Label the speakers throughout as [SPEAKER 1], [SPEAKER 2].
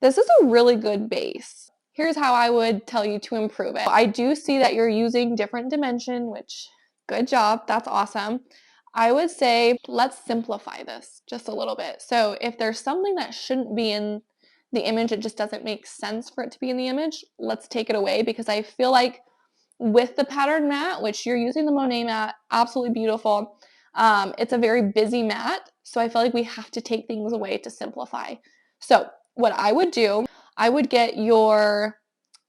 [SPEAKER 1] This is a really good base. Here's how I would tell you to improve it. I do see that you're using different dimension, which good job, that's awesome. I would say let's simplify this just a little bit. So if there's something that shouldn't be in the image, it just doesn't make sense for it to be in the image, let's take it away, because I feel like with the pattern mat, which you're using the Monet mat, absolutely beautiful. It's a very busy mat, so I feel like we have to take things away to simplify. So what I would do, I would get your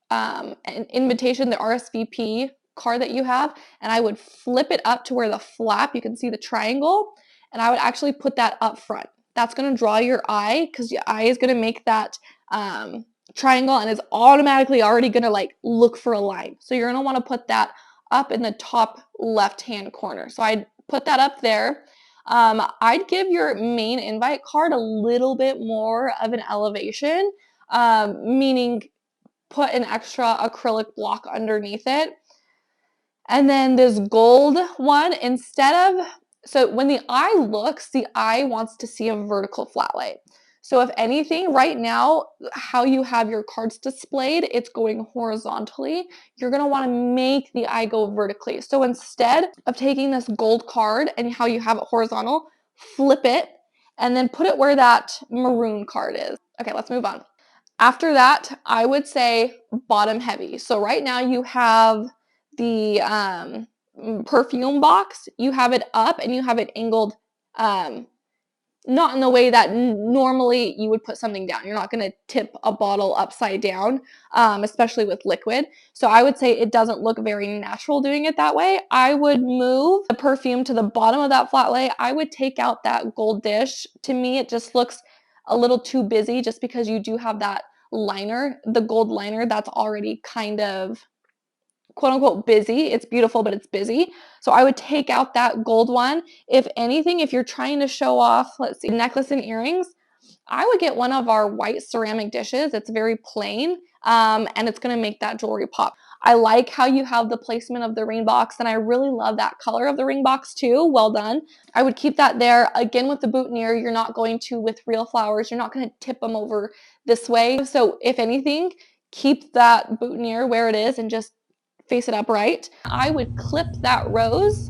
[SPEAKER 1] an invitation, the RSVP card that you have, and I would flip it up to where the flap, you can see the triangle, and I would actually put that up front. That's going to draw your eye, because your eye is going to make that triangle and is automatically already going to like look for a line. So you're going to want to put that up in the top left hand corner. So I'd put that up there. I'd give your main invite card a little bit more of an elevation, meaning put an extra acrylic block underneath it. And then this gold one, so when the eye looks, the eye wants to see a vertical flat light. So if anything, right now, how you have your cards displayed, it's going horizontally. You're going to want to make the eye go vertically. So instead of taking this gold card and how you have it horizontal, flip it and then put it where that maroon card is. Okay, let's move on. After that, I would say bottom heavy. So right now you have the perfume box, you have it up and you have it angled, not in the way that normally you would put something down. You're not going to tip a bottle upside down, especially with liquid. So I would say it doesn't look very natural doing it that way. I would move the perfume to the bottom of that flat lay. I would take out that gold dish. To me, it just looks a little too busy, just because you do have that liner, the gold liner, that's already kind of quote unquote busy. It's beautiful, but it's busy. So I would take out that gold one. If anything, if you're trying to show off, let's see, necklace and earrings, I would get one of our white ceramic dishes. It's very plain, and it's going to make that jewelry pop. I like how you have the placement of the ring box, and I really love that color of the ring box too. Well done. I would keep that there. Again, with the boutonniere, you're not going to, with real flowers, you're not going to tip them over this way. So if anything, keep that boutonniere where it is and just face it upright. I would clip that rose,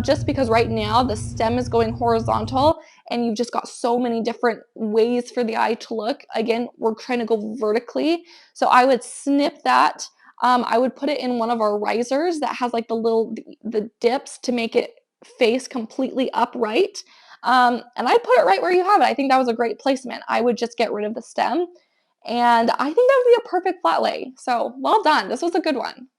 [SPEAKER 1] just because right now the stem is going horizontal and you've just got so many different ways for the eye to look. Again, we're trying to go vertically. So I would snip that. I would put it in one of our risers that has like the dips to make it face completely upright. And I'd put it right where you have it. I think that was a great placement. I would just get rid of the stem. And I think that would be a perfect flat lay. So well done. This was a good one.